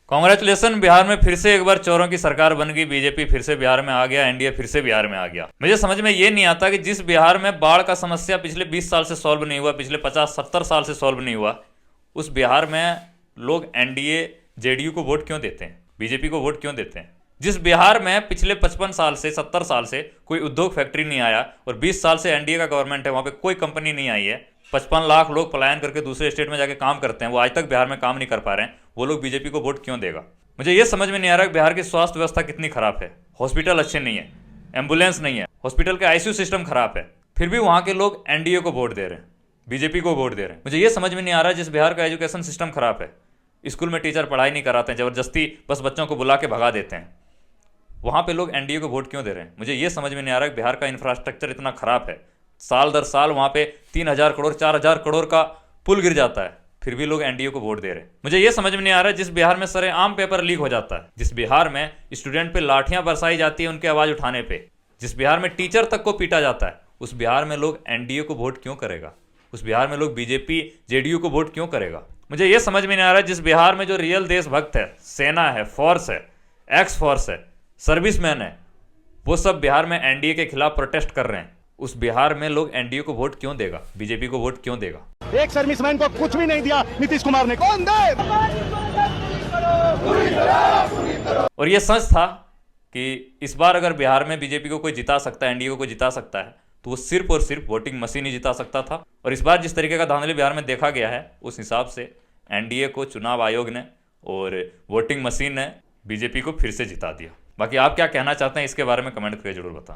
Congratulation, Bihar में फिर से एक बार चोरों की सरकार बन गई। बीजेपी फिर से बिहार में आ गया, एनडीए फिर से बिहार में आ गया। मुझे समझ में ये नहीं आता कि जिस बिहार में बाढ़ का समस्या पिछले 20 साल से सॉल्व नहीं हुआ, पिछले 50-70 साल से सॉल्व नहीं हुआ, उस बिहार में लोग एनडीए जेडीयू को वोट क्यों देते हैं, बीजेपी को वोट क्यों देते हैं। जिस बिहार में पिछले 55 साल से 70 साल से कोई उद्योग फैक्ट्री नहीं आया और 20 साल से एनडीए का गवर्नमेंट है, वहां पे कोई कंपनी नहीं आई है, 55 लाख लोग पलायन करके दूसरे स्टेट में जाके काम करते हैं, वो आज तक बिहार में काम नहीं कर पा रहे हैं, वो लोग बीजेपी को वोट क्यों देगा। मुझे ये समझ में नहीं आ रहा कि बिहार की स्वास्थ्य व्यवस्था कितनी खराब है। हॉस्पिटल अच्छे नहीं है, एम्बुलेंस नहीं है, हॉस्पिटल के आईसीयू सिस्टम खराब है, फिर भी वहां के लोग एनडीए को वोट दे रहे हैं, बीजेपी को वोट दे रहे हैं। मुझे ये समझ में नहीं आ रहा, जिस बिहार का एजुकेशन सिस्टम खराब है, स्कूल में टीचर पढ़ाई नहीं कराते हैं, जबरदस्ती बस बच्चों को बुला के भगा देते हैं, वहां पे लोग एनडीए को वोट क्यों दे रहे हैं। मुझे ये समझ में नहीं आ रहा कि बिहार का इंफ्रास्ट्रक्चर इतना खराब है, साल दर साल वहां पे 3000 करोड़ 4000 करोड़ का पुल गिर जाता है, फिर भी लोग एनडीए को वोट दे रहे हैं। मुझे ये समझ में नहीं आ रहा है, जिस बिहार में सरेआम पेपर लीक हो जाता है, जिस बिहार में स्टूडेंट पे लाठियां बरसाई जाती है उनकी आवाज उठाने पे, जिस बिहार में टीचर तक को पीटा जाता है, उस बिहार में लोग एनडीए को वोट क्यों करेगा, उस बिहार में लोग बीजेपी जेडीयू को वोट क्यों करेगा। मुझे ये समझ में नहीं आ रहा है, जिस बिहार में जो रियल देशभक्त है, सेना है, फोर्स है, एक्स फोर्स है, सर्विसमैन है, वो सब बिहार में एनडीए के खिलाफ प्रोटेस्ट कर रहे हैं, उस बिहार में लोग एनडीए को वोट क्यों देगा, बीजेपी को वोट क्यों देगा। एक सर्विसमैन को कुछ भी नहीं दिया नीतीश कुमार ने, कौन दे। और ये सच था कि इस बार अगर बिहार में बीजेपी को कोई जिता सकता है, एनडीए को कोई जिता सकता है, तो वो सिर्फ और सिर्फ वोटिंग मशीन ही जिता सकता था। और इस बार जिस तरीके का धांधली बिहार में देखा गया है, उस हिसाब से एनडीए को चुनाव आयोग ने और वोटिंग मशीन ने बीजेपी को फिर से जिता दिया। बाकी आप क्या कहना चाहते हैं इसके बारे में कमेंट करके जरूर बताएं।